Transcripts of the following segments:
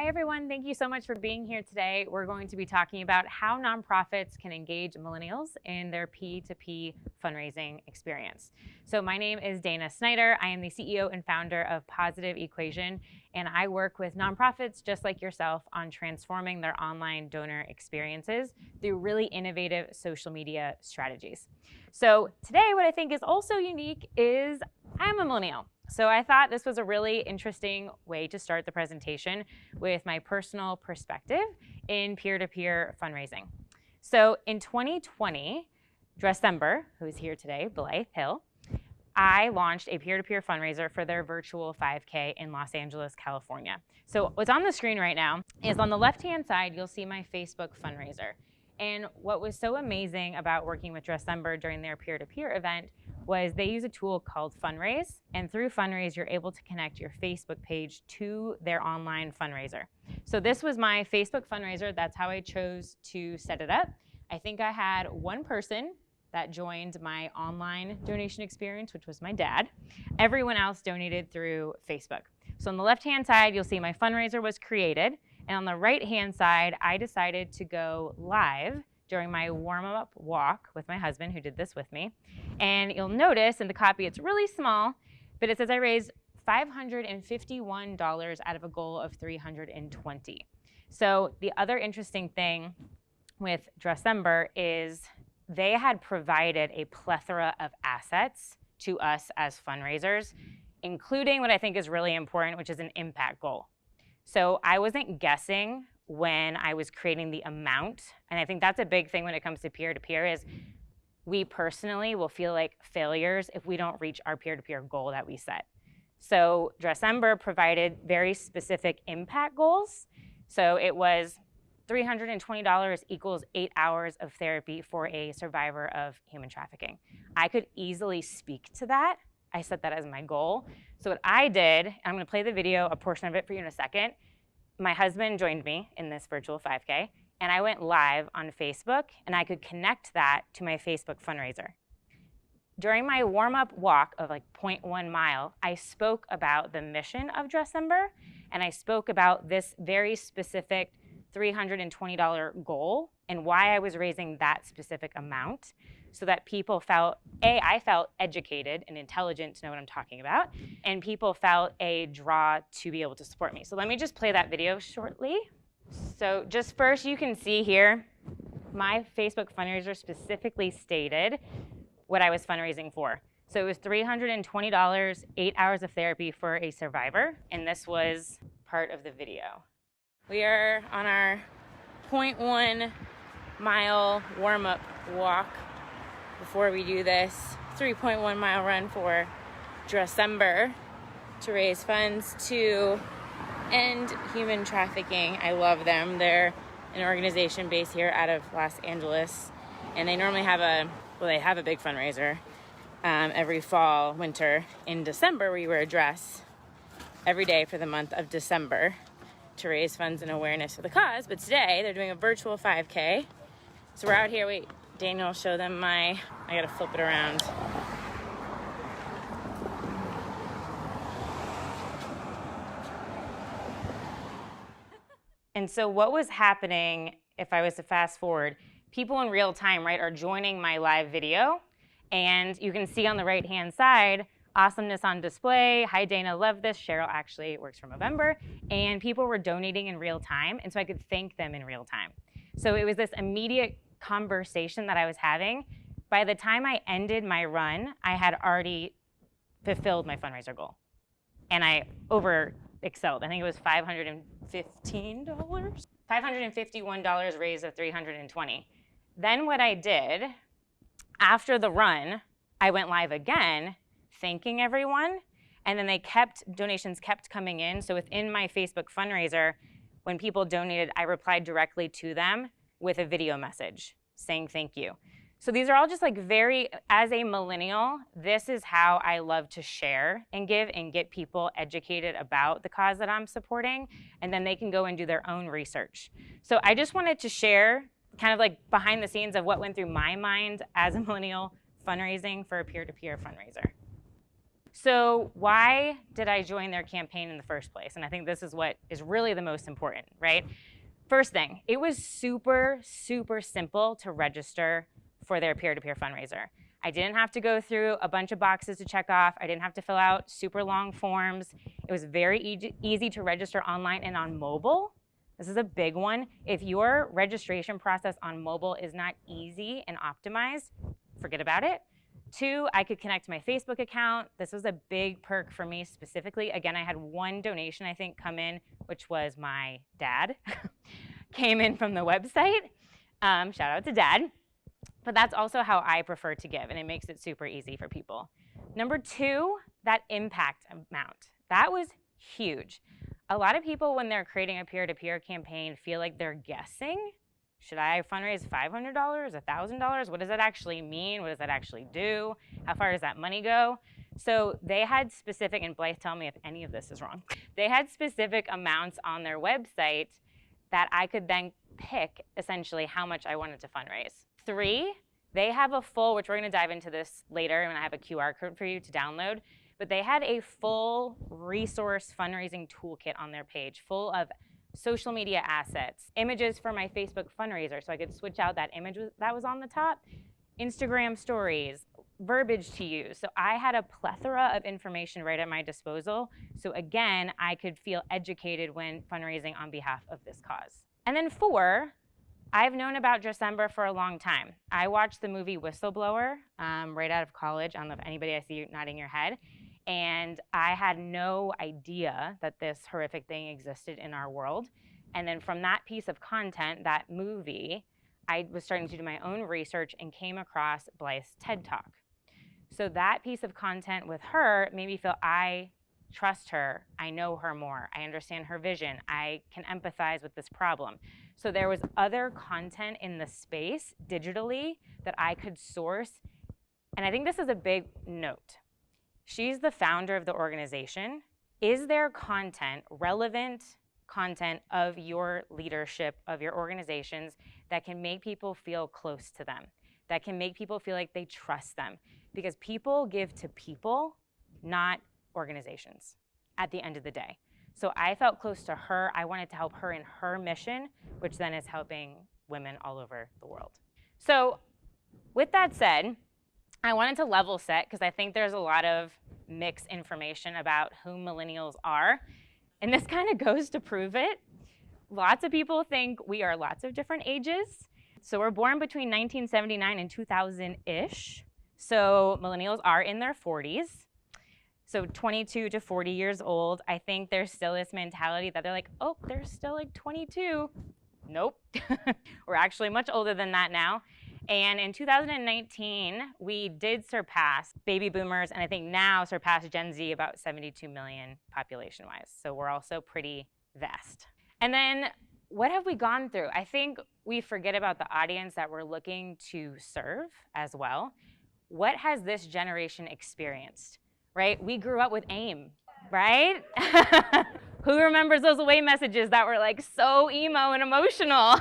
Hi everyone, thank you so much for being here today. We're going to be talking about how nonprofits can engage millennials in their P2P fundraising experience. So my name is Dana Snyder. I am the CEO and founder of Positive Equation, and I work with nonprofits just like yourself on transforming their online donor experiences through really innovative social media strategies. So today what I think is also unique is I'm a millennial. So I thought this was a really interesting way to start the presentation with my personal perspective in peer-to-peer fundraising. So in 2020, December, who's here today, Blythe Hill, I launched a peer-to-peer fundraiser for their virtual 5K in Los Angeles, California. So what's on the screen right now is on the left-hand side, you'll see my Facebook fundraiser. And what was so amazing about working with December during their peer-to-peer event was they use a tool called Fundraise, and through Fundraise, you're able to connect your Facebook page to their online fundraiser. So this was my Facebook fundraiser. That's how I chose to set it up. I think I had one person that joined my online donation experience, which was my dad. Everyone else donated through Facebook. So on the left-hand side, you'll see my fundraiser was created, and on the right-hand side, I decided to go live during my warm-up walk with my husband, who did this with me. And you'll notice in the copy, it's really small, but it says I raised $551 out of a goal of $320. So the other interesting thing with December is they had provided a plethora of assets to us as fundraisers, including what I think is really important, which is an impact goal. So I wasn't guessing when I was creating the amount, and I think that's a big thing when it comes to peer-to-peer is we personally will feel like failures if we don't reach our peer-to-peer goal that we set. So December provided very specific impact goals. So it was $320 equals 8 hours of therapy for a survivor of human trafficking. I could easily speak to that. I set that as my goal. So what I did, I'm gonna play the video, a portion of it for you in a second. My husband joined me in this virtual 5K, and I went live on Facebook, and I could connect that to my Facebook fundraiser. During my warm-up walk of like 0.1 mile, I spoke about the mission of December, and I spoke about this very specific $320 goal and why I was raising that specific amount so that people felt, I felt educated and intelligent to know what I'm talking about, and people felt a draw to be able to support me. So let me just play that video shortly. So just first, you can see here, my Facebook fundraiser specifically stated what I was fundraising for. So it was $320, 8 hours of therapy for a survivor, and this was part of the video. We are on our 0.1 mile warm-up walk before we do this 3.1 mile run for December to raise funds to end human trafficking. I love them. They're an organization based here out of Los Angeles, and they normally have a big fundraiser every fall, winter in December, where you wear a dress every day for the month of December to raise funds and awareness for the cause. But today they're doing a virtual 5K. So we're out here. Wait, Daniel, show them I gotta flip it around. And so what was happening, if I was to fast forward, people in real time, right, are joining my live video. And you can see on the right-hand side, awesomeness on display. Hi, Dana, love this. Cheryl actually works for November. And people were donating in real time, and so I could thank them in real time. So it was this immediate conversation that I was having. By the time I ended my run, I had already fulfilled my fundraiser goal. And I over-excelled. I think it was $515. $551 raised of $320. Then what I did, after the run, I went live again, thanking everyone, and then donations kept coming in. So within my Facebook fundraiser, when people donated, I replied directly to them with a video message saying thank you. So these are all just like as a millennial, this is how I love to share and give and get people educated about the cause that I'm supporting, and then they can go and do their own research. So I just wanted to share kind of like behind the scenes of what went through my mind as a millennial fundraising for a peer-to-peer fundraiser. So why did I join their campaign in the first place? And I think this is what is really the most important, right? First thing, it was super, super simple to register for their peer-to-peer fundraiser. I didn't have to go through a bunch of boxes to check off. I didn't have to fill out super long forms. It was very easy to register online and on mobile. This is a big one. If your registration process on mobile is not easy and optimized, forget about it. 2, I could connect to my Facebook account. This was a big perk for me specifically. Again, I had one donation, I think, come in, which was my dad. Came in from the website. Shout out to Dad. But that's also how I prefer to give, and it makes it super easy for people. Number 2, that impact amount. That was huge. A lot of people, when they're creating a peer-to-peer campaign, feel like they're guessing. Should I fundraise $500, $1,000? What does that actually mean? What does that actually do? How far does that money go? So they had specific, and Blythe, tell me if any of this is wrong. They had specific amounts on their website that I could then pick essentially how much I wanted to fundraise. 3, they have a full, which we're going to dive into this later, and I have a QR code for you to download, but they had a full resource fundraising toolkit on their page full of social media assets, images for my Facebook fundraiser, so I could switch out that image that was on the top, Instagram stories, verbiage to use. So I had a plethora of information right at my disposal. So again, I could feel educated when fundraising on behalf of this cause. And then 4, I've known about December for a long time. I watched the movie Whistleblower right out of college. I don't know if anybody, I see you nodding your head. And I had no idea that this horrific thing existed in our world. And then from that piece of content, that movie, I was starting to do my own research and came across Blythe's TED Talk. So that piece of content with her made me feel I trust her, I know her more, I understand her vision, I can empathize with this problem. So there was other content in the space digitally that I could source. And I think this is a big note. She's the founder of the organization. Is there content, relevant content of your leadership, of your organizations that can make people feel close to them, that can make people feel like they trust them? Because people give to people, not organizations at the end of the day. So I felt close to her. I wanted to help her in her mission, which then is helping women all over the world. So with that said, I wanted to level set because I think there's a lot of mixed information about who millennials are. And this kind of goes to prove it. Lots of people think we are lots of different ages. So we're born between 1979 and 2000-ish. So millennials are in their 40s. So 22 to 40 years old. I think there's still this mentality that they're like, oh, they're still like 22. Nope. We're actually much older than that now. And in 2019, we did surpass baby boomers, and I think now surpass Gen Z about 72 million population-wise. So we're also pretty vast. And then what have we gone through? I think we forget about the audience that we're looking to serve as well. What has this generation experienced, right? We grew up with AIM, right? Who remembers those away messages that were like so emo and emotional?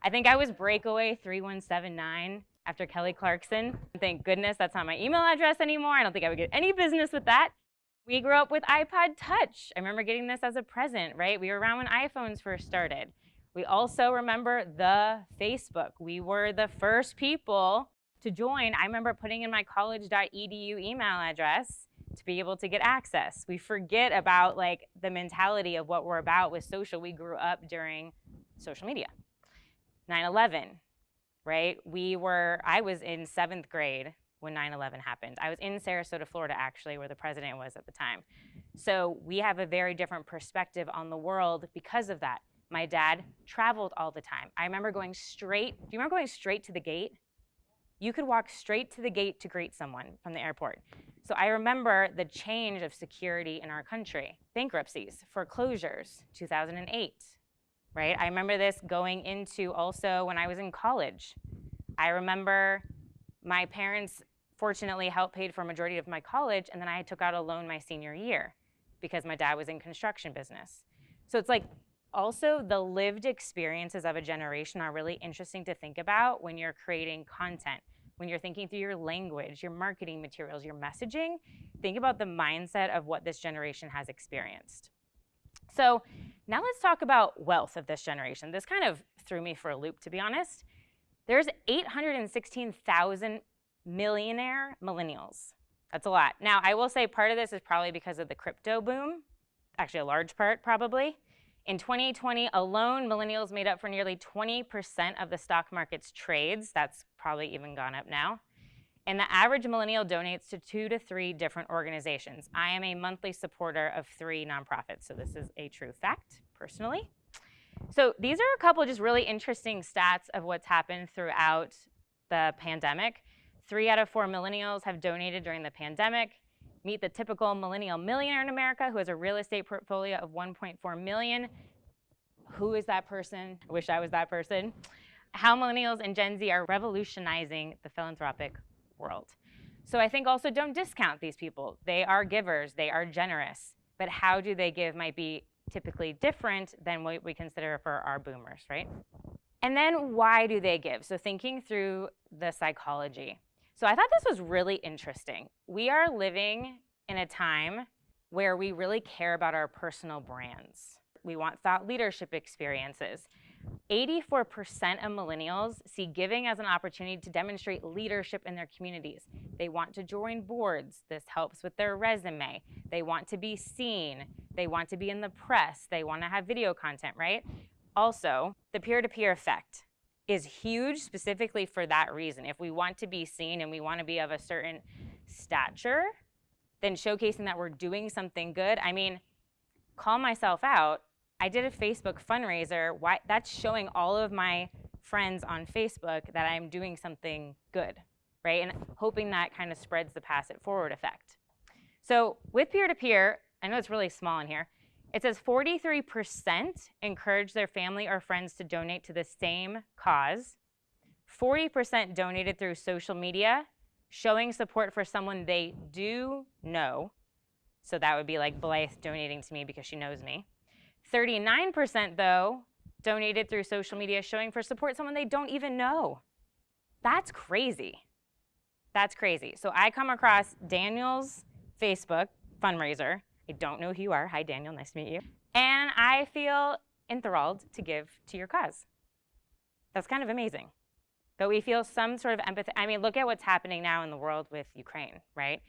I think I was breakaway 3179 after Kelly Clarkson. Thank goodness that's not my email address anymore. I don't think I would get any business with that. We grew up with iPod Touch. I remember getting this as a present, right? We were around when iPhones first started. We also remember the Facebook. We were the first people to join. I remember putting in my college.edu email address to be able to get access. We forget about like the mentality of what we're about with social. We grew up during social media. 9/11, right? I was in 7th grade when 9/11 happened. I was in Sarasota, Florida, actually, where the president was at the time. So we have a very different perspective on the world because of that. My dad traveled all the time. I remember going straight, do you remember going straight to the gate? You could walk straight to the gate to greet someone from the airport. So I remember the change of security in our country. Bankruptcies, foreclosures, 2008. Right? I remember this going into also when I was in college. I remember my parents fortunately helped pay for a majority of my college, and then I took out a loan my senior year because my dad was in construction business. So it's like also the lived experiences of a generation are really interesting to think about when you're creating content, when you're thinking through your language, your marketing materials, your messaging. think about the mindset of what this generation has experienced. So now let's talk about wealth of this generation. This kind of threw me for a loop, to be honest. There's 816,000 millionaire millennials. That's a lot. Now, I will say part of this is probably because of the crypto boom, actually a large part probably. In 2020 alone, millennials made up for nearly 20% of the stock market's trades. That's probably even gone up now. And the average millennial donates to 2 to 3 different organizations. I am a monthly supporter of 3 nonprofits, so this is a true fact, personally. So these are a couple of just really interesting stats of what's happened throughout the pandemic. 3 out of 4 millennials have donated during the pandemic. Meet the typical millennial millionaire in America who has a real estate portfolio of 1.4 million. Who is that person? I wish I was that person. How millennials and Gen Z are revolutionizing the philanthropic world. So I think also don't discount these people. They are givers, they are generous, but how do they give might be typically different than what we consider for our boomers, right? And then why do they give? So thinking through the psychology. So I thought this was really interesting. We are living in a time where we really care about our personal brands. We want thought leadership experiences. 84% of millennials see giving as an opportunity to demonstrate leadership in their communities. They want to join boards. This helps with their resume. They want to be seen. They want to be in the press. They want to have video content, right? Also, the peer-to-peer effect is huge specifically for that reason. If we want to be seen and we want to be of a certain stature, then showcasing that we're doing something good. I mean, call myself out. I did a Facebook fundraiser. That's showing all of my friends on Facebook that I'm doing something good, right? And hoping that kind of spreads the pass it forward effect. So with peer-to-peer, I know it's really small in here, it says 43% encourage their family or friends to donate to the same cause. 40% donated through social media, showing support for someone they do know. So that would be like Blythe donating to me because she knows me. 39% though donated through social media, showing for support someone they don't even know. That's crazy. That's crazy. So I come across Daniel's Facebook fundraiser. I don't know who you are. Hi, Daniel. Nice to meet you. And I feel enthralled to give to your cause. That's kind of amazing. But we feel some sort of empathy. I mean, look at what's happening now in the world with Ukraine, right?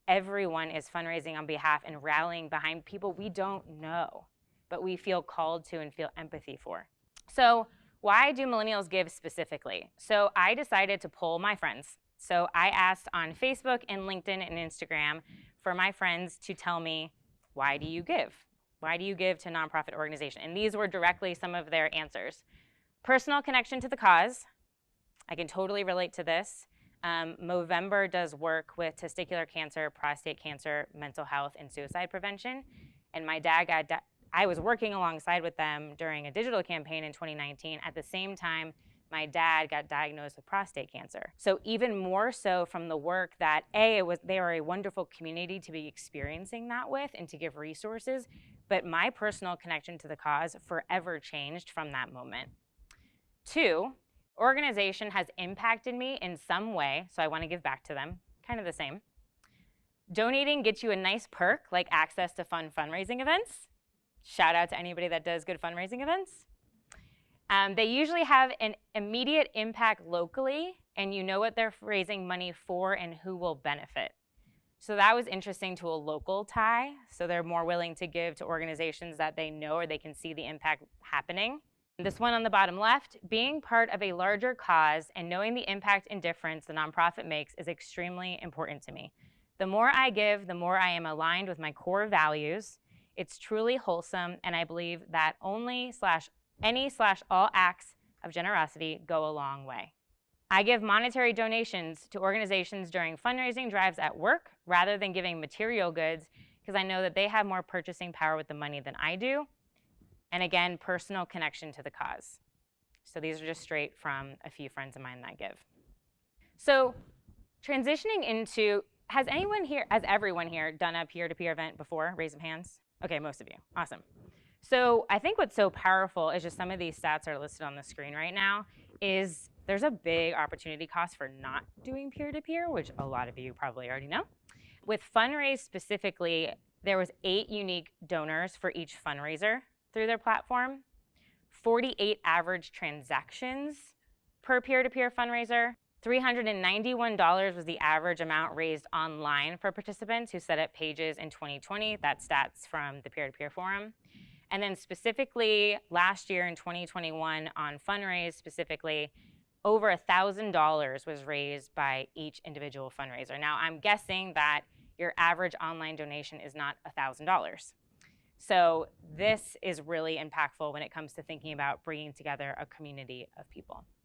Everyone is fundraising on behalf and rallying behind people we don't know, but we feel called to and feel empathy for. So why do millennials give specifically? So I decided to poll my friends. So I asked on Facebook and LinkedIn and Instagram for my friends to tell me, why do you give? Why do you give to a nonprofit organization? And these were directly some of their answers. Personal connection to the cause. I can totally relate to this. Movember does work with testicular cancer, prostate cancer, mental health, and suicide prevention. And my dad I was working alongside with them during a digital campaign in 2019. At the same time, my dad got diagnosed with prostate cancer. So even more so from the work that they are a wonderful community to be experiencing that with and to give resources, but my personal connection to the cause forever changed from that moment. 2, organization has impacted me in some way, so I want to give back to them, kind of the same. Donating gets you a nice perk like access to fun fundraising events. Shout out to anybody that does good fundraising events. They usually have an immediate impact locally, and you know what they're raising money for and who will benefit. So that was interesting to a local tie. So they're more willing to give to organizations that they know or they can see the impact happening. This one on the bottom left, being part of a larger cause and knowing the impact and difference the nonprofit makes is extremely important to me. The more I give, the more I am aligned with my core values. It's truly wholesome, and I believe that any/all acts of generosity go a long way. I give monetary donations to organizations during fundraising drives at work rather than giving material goods because I know that they have more purchasing power with the money than I do. And again, personal connection to the cause. So these are just straight from a few friends of mine that give. So transitioning into, has everyone here done a peer-to-peer event before? Raise of hands. Okay, most of you. Awesome. So I think what's so powerful is just some of these stats are listed on the screen right now, is there's a big opportunity cost for not doing peer-to-peer, which a lot of you probably already know. With Fundraise specifically, there was 8 unique donors for each fundraiser through their platform, 48 average transactions per peer-to-peer fundraiser, $391 was the average amount raised online for participants who set up pages in 2020. That's stats from the peer-to-peer forum. And then specifically last year in 2021 on Fundraise specifically, over $1,000 was raised by each individual fundraiser. Now I'm guessing that your average online donation is not $1,000. So this is really impactful when it comes to thinking about bringing together a community of people.